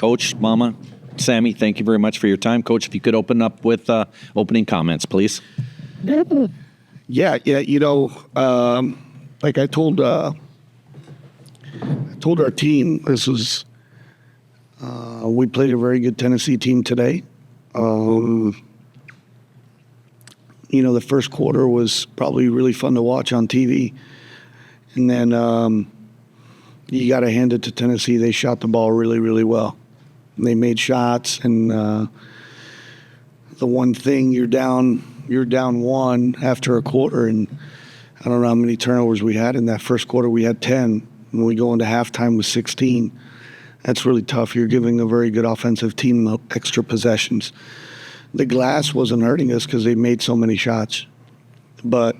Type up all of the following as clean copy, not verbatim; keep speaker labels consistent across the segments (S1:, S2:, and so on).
S1: Coach, Mama, Sammie, thank you very much for your time. Coach, if you could open up with opening comments, please.
S2: Yeah. Like I told our team, this was we played a very good Tennessee team today. The first quarter was probably really fun to watch on TV. And then you got to hand it to Tennessee. They shot the ball really, really well. They made shots, and the one thing you're down one after a quarter, and I don't know how many turnovers we had in that first quarter. We had 10, and we go into halftime with 16. That's really tough. You're giving a very good offensive team extra possessions. The glass wasn't hurting us because they made so many shots. But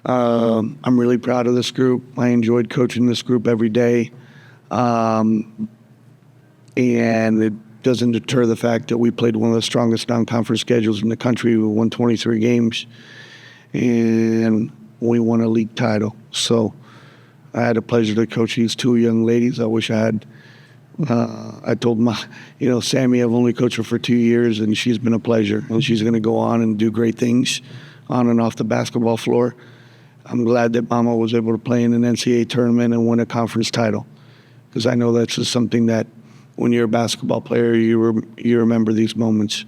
S2: I'm really proud of this group. I enjoyed coaching this group every day. And it doesn't deter the fact that we played one of the strongest non-conference schedules in the country. We won 23 games, and we won a league title. So I had the pleasure to coach these two young ladies. I wish I had. I told Sammie, I've only coached her for 2 years, and she's been a pleasure. And she's going to go on and do great things on and off the basketball floor. I'm glad that Mama was able to play in an NCAA tournament and win a conference title, because I know that's just something that when you're a basketball player, you remember these moments.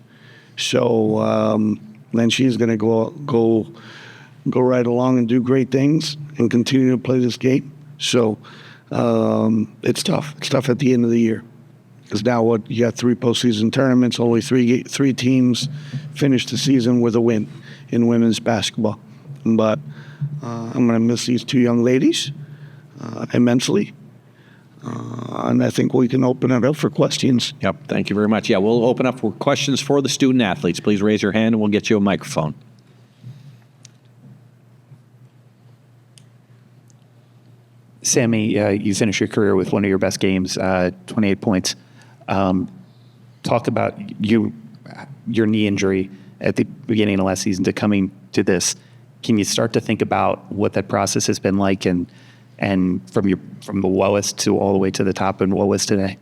S2: So then she's going to go right along and do great things and continue to play this game. So it's tough. It's tough at the end of the year, because now you got 3 postseason tournaments. Only three teams finished the season with a win in women's basketball. But I'm going to miss these 2 young ladies immensely. And I think we can open it up for questions.
S1: Yep, thank you very much. Yeah, we'll open up for questions for the student athletes. Please raise your hand and we'll get you a microphone.
S3: Sammie, you finished your career with one of your best games, 28 points. Talk about your knee injury at the beginning of last season to coming to this. Can you start to think about what that process has been like, and from the lowest to all the way to the top, and what was today?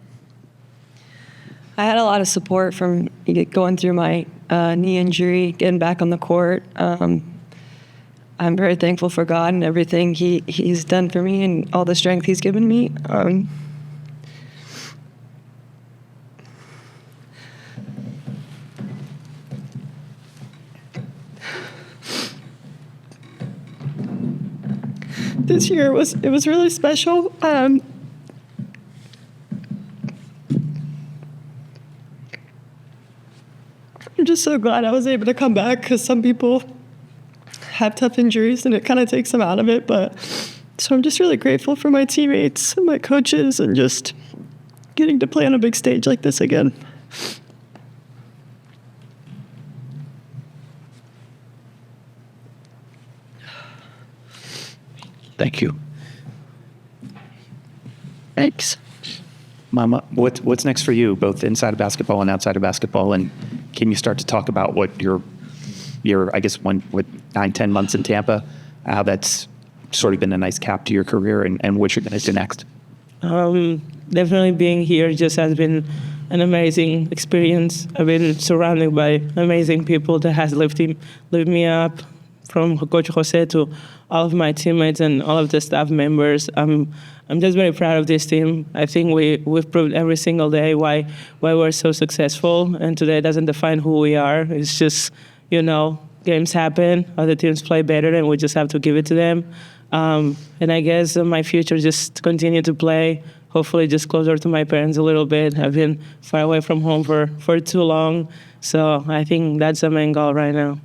S4: I had a lot of support from going through my knee injury, getting back on the court. I'm very thankful for God and everything He's done for me and all the strength He's given me. This year it was really special. I'm just so glad I was able to come back, because some people have tough injuries and it kind of takes them out of it. So I'm just really grateful for my teammates and my coaches, and just getting to play on a big stage like this again.
S1: Thank you.
S4: Thanks.
S3: Mama, what's next for you, both inside of basketball and outside of basketball? And can you start to talk about what your I guess 9-10 months in Tampa, how that's sort of been a nice cap to your career, and what you're going to do next?
S5: Definitely being here just has been an amazing experience. I've been surrounded by amazing people that has lifted me up, from Coach Jose to all of my teammates and all of the staff members. I'm just very proud of this team. I think we've proved every single day why we're so successful, and today doesn't define who we are. It's just, games happen, other teams play better, and we just have to give it to them. And I guess my future, just continue to play, hopefully just closer to my parents a little bit. I've been far away from home for too long, so I think that's the main goal right now.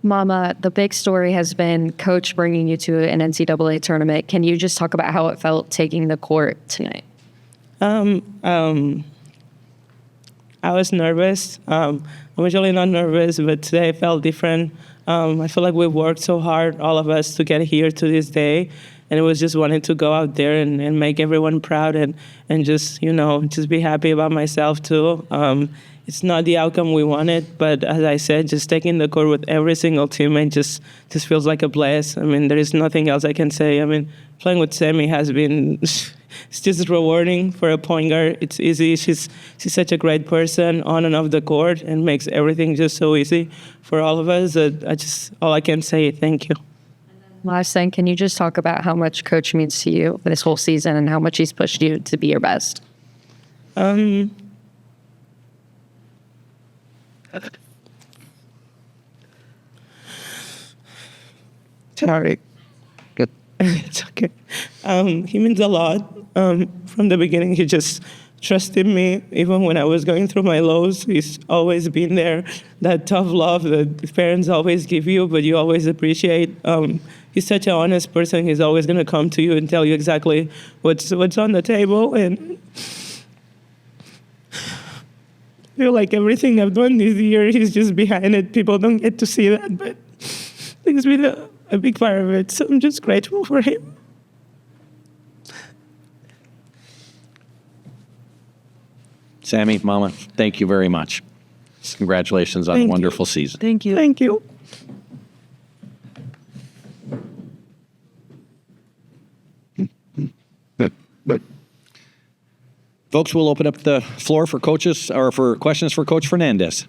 S6: Mama, the big story has been Coach bringing you to an NCAA tournament. Can you just talk about how it felt taking the court tonight?
S5: I was nervous. I'm usually not nervous, but today I felt different. I feel like we worked so hard, all of us, to get here to this day. And it was just wanting to go out there and make everyone proud and just, just be happy about myself too. It's not the outcome we wanted, but as I said, just taking the court with every single teammate just feels like a blast. I mean, there is nothing else I can say. I mean, playing with Sammie has been, it's just rewarding for a point guard. It's easy. She's such a great person on and off the court and makes everything just so easy for all of us. All I can say, thank you.
S6: Last thing, can you just talk about how much Coach means to you this whole season and how much he's pushed you to be your best?
S5: Sorry.
S2: Good.
S5: It's okay. He means a lot. From the beginning, he just trusted me. Even when I was going through my lows, he's always been there. That tough love that parents always give you, but you always appreciate. He's such an honest person. He's always going to come to you and tell you exactly what's on the table. And I feel like everything I've done this year, he's just behind it. People don't get to see that, but he's been a big part of it. So I'm just grateful for him.
S1: Sammie, Mama, thank you very much. Congratulations on a
S5: Thank you.
S1: wonderful season.
S4: Thank you.
S5: Thank you.
S2: But
S1: Folks, we'll open up the floor for coaches or for questions for Coach Fernandez.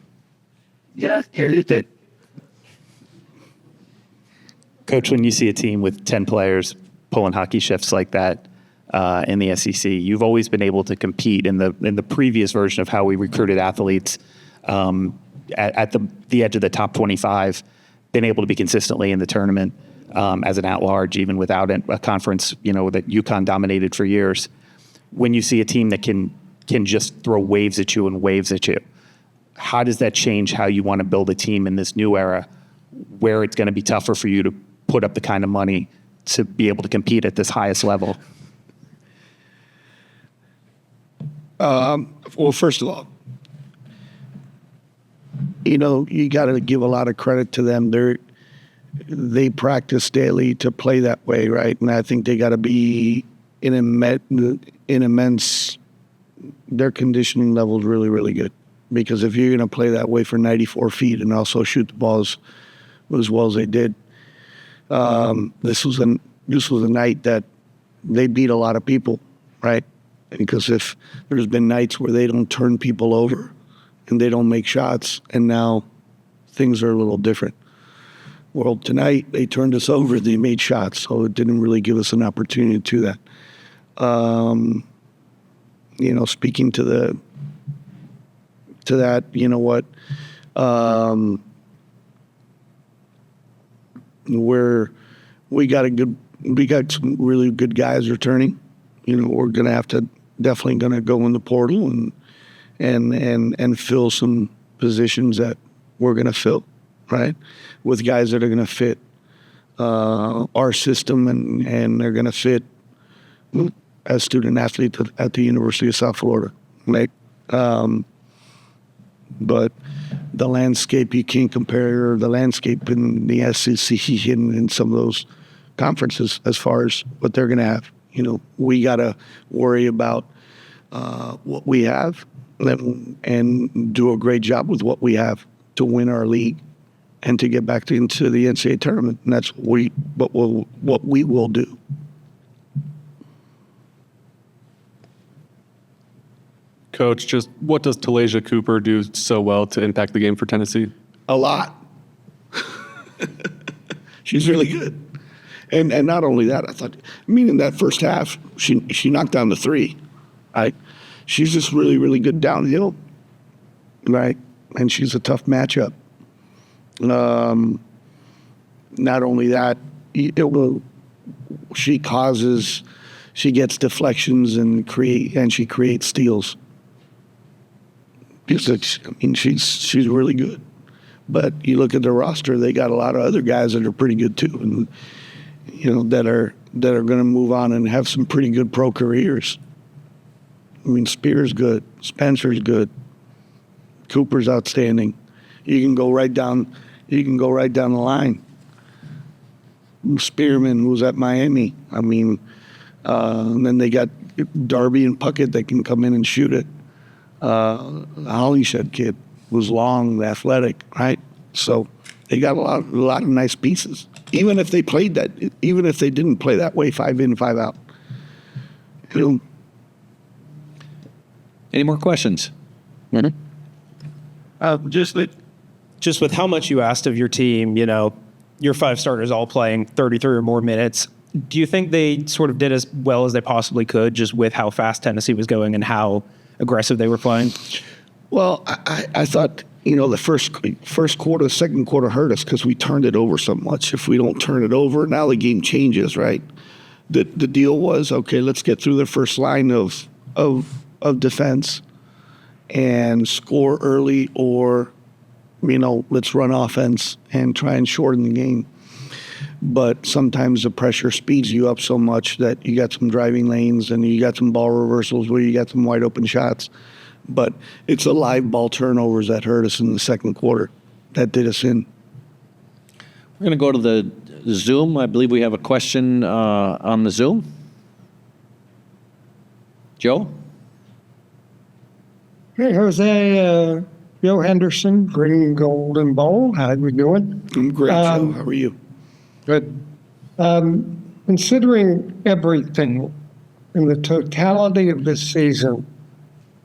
S2: yeah, here it is.
S3: Coach, when you see a team with 10 players pulling hockey shifts like that in the SEC, you've always been able to compete in the previous version of how we recruited athletes at the edge of the top 25, been able to be consistently in the tournament as an at-large, even without a conference, that UConn dominated for years. When you see a team that can just throw waves at you and waves at you, how does that change how you want to build a team in this new era where it's going to be tougher for you to put up the kind of money to be able to compete at this highest level?
S2: Well, first of all, you got to give a lot of credit to them. They practice daily to play that way, right? And I think they got to be in immense. Their conditioning level is really, really good, because if you're going to play that way for 94 feet and also shoot the balls as well as they did, this was a night that they beat a lot of people, right? Because if there's been nights where they don't turn people over and they don't make shots, and now things are a little different. Well, tonight they turned us over, they made shots, so it didn't really give us an opportunity to do that. Speaking to that, we got some really good guys returning. We're definitely gonna go in the portal and fill some positions that we're gonna fill, right, with guys that are gonna fit our system and they're gonna fit as student athletes at the University of South Florida, right? But the landscape, you can't compare the landscape in the SEC and some of those conferences as far as what they're going to have. We got to worry about what we have and do a great job with what we have to win our league and to get back into the NCAA tournament. And that's what we will do.
S7: Coach, just what does Talasia Cooper do so well to impact the game for Tennessee?
S2: A lot. She's really good. And not only that, in that first half, she knocked down the three. Right? She's just really, really good downhill. Right? And she's a tough matchup. Not only that, she gets deflections and she creates steals. She's really good. But you look at the roster, they got a lot of other guys that are pretty good too, and that are going to move on and have some pretty good pro careers. Spears good, Spencer's good, Cooper's outstanding. You can go right down the line. Spearman, who's at Miami. And then they got Darby and Puckett that can come in and shoot it. The Hollingshed kid was long, athletic, right? So they got a lot of nice pieces. Even if they didn't play that way, 5 in, 5 out. You
S1: Any more questions?
S8: Just with how much you asked of your team, your 5 starters all playing 33 or more minutes, do you think they sort of did as well as they possibly could just with how fast Tennessee was going and how aggressive they were playing?
S2: Well, I thought, the first quarter, second quarter hurt us because we turned it over so much. If we don't turn it over, now the game changes, right? The deal was, okay, let's get through the first line of defense and score early, or, let's run offense and try and shorten the game. But sometimes the pressure speeds you up so much that you got some driving lanes and you got some ball reversals where you got some wide open shots. But it's the live ball turnovers that hurt us in the second quarter. That did us in.
S1: We're going to go to the Zoom. I believe we have a question on the Zoom. Joe?
S9: Hey, Jose, Joe Henderson, Green and Gold and Bowl. How you doing?
S2: I'm great, Joe. How are you?
S9: Good. Considering everything in the totality of this season,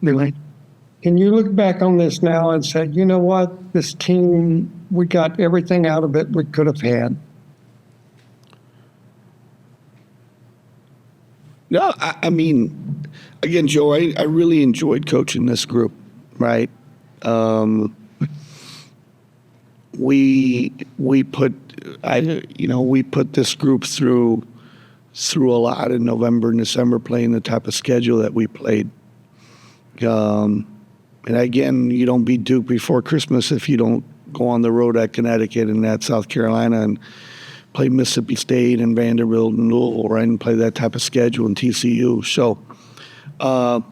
S9: can you look back on this now and say, you know what, this team, we got everything out of it we could have had?
S2: No, I mean, again, Joe, I really enjoyed coaching this group, right? We put this group through a lot in November and December, playing the type of schedule that we played. And again, you don't beat Duke before Christmas if you don't go on the road at Connecticut and at South Carolina and play Mississippi State and Vanderbilt and Louisville, right, and play that type of schedule in TCU. So, I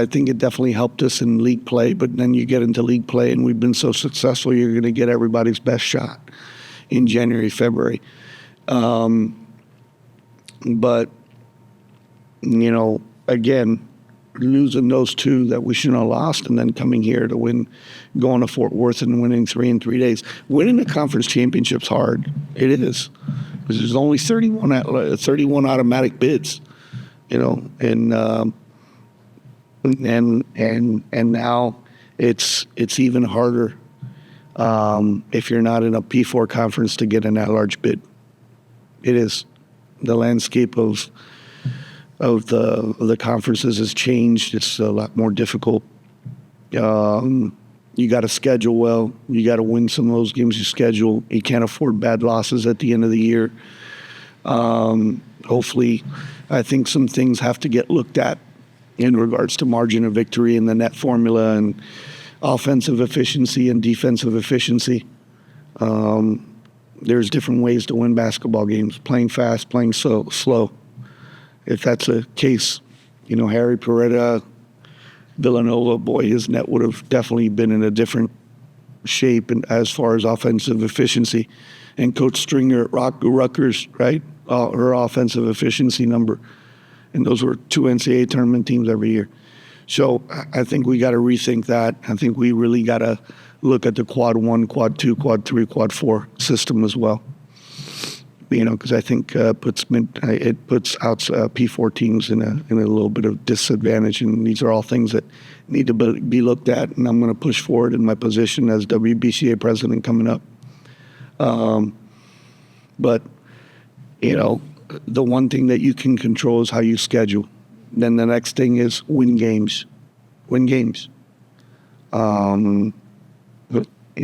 S2: think it definitely helped us in league play, but then you get into league play and we've been so successful, you're going to get everybody's best shot in January, February. But, again, losing those 2 that we shouldn't have lost and then coming here to win, going to Fort Worth and winning 3 in 3 days. Winning the conference championship's hard. It is. Because there's only 31 automatic bids, and now it's even harder if you're not in a P4 conference to get an at-large bid. It is. The landscape of the conferences has changed. It's a lot more difficult. You got to schedule well. You got to win some of those games you schedule. You can't afford bad losses at the end of the year. Hopefully, I think some things have to get looked at in regards to margin of victory and the net formula and offensive efficiency and defensive efficiency. There's different ways to win basketball games, playing fast, playing slow. If that's a case, Harry Peretta, Villanova, boy, his net would have definitely been in a different shape and as far as offensive efficiency. And Coach Stringer at Rutgers, right, her offensive efficiency number. And those were 2 NCAA tournament teams every year. So I think we got to rethink that. I think we really got to look at the quad 1, quad 2, quad 3, quad 4 system as well. Because I think it puts out P4 teams in a little bit of disadvantage, and these are all things that need to be looked at. And I'm going to push forward in my position as WBCA president coming up. But the one thing that you can control is how you schedule. Then the next thing is win games. Win games.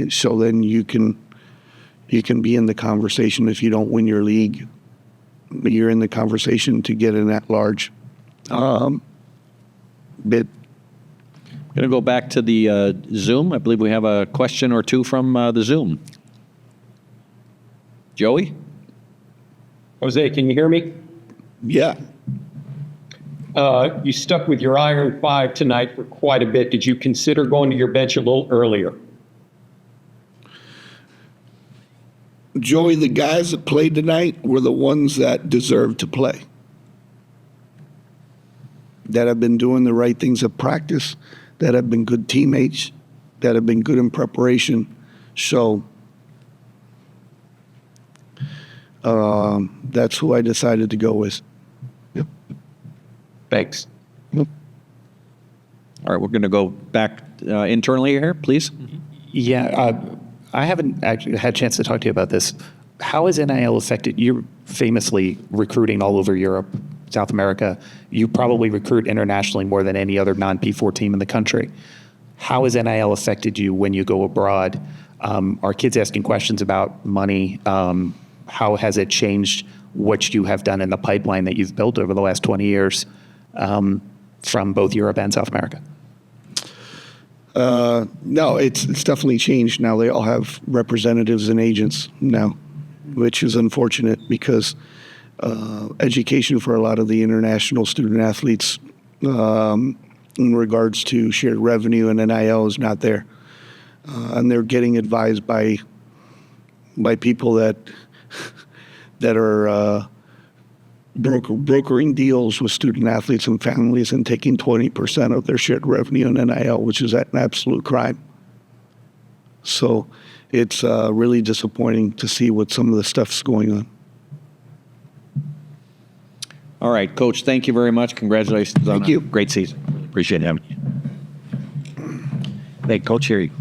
S2: So then you can be in the conversation. If you don't win your league, you're in the conversation to get an at-large bid.
S1: I'm going to go back to the Zoom. I believe we have a question or 2 from the Zoom. Joey?
S10: Jose, can you hear me?
S2: Yeah.
S10: You stuck with your iron 5 tonight for quite a bit. Did you consider going to your bench a little earlier?
S2: Joey, the guys that played tonight were the ones that deserved to play, that have been doing the right things at practice, that have been good teammates, that have been good in preparation. So that's who I decided to go with. Yep.
S10: Thanks.
S1: All right, we're going to go back internally here, please.
S3: Yeah, I haven't actually had a chance to talk to you about this. How has NIL affected, you're famously recruiting all over Europe, South America. You probably recruit internationally more than any other non-P4 team in the country. How has NIL affected you when you go abroad? Are kids asking questions about money? How has it changed what you have done in the pipeline that you've built over the last 20 years from both Europe and South America?
S2: No, it's definitely changed now. They all have representatives and agents now, which is unfortunate because education for a lot of the international student athletes in regards to shared revenue and NIL is not there. And they're getting advised by people that are brokering deals with student athletes and families and taking 20% of their shared revenue in NIL, which is an absolute crime. So it's really disappointing to see what some of the stuff's going on.
S1: All right, Coach, thank you very much. Congratulations on
S2: Thank you.
S1: a great season. Appreciate having you. Hey, Coach, here you go.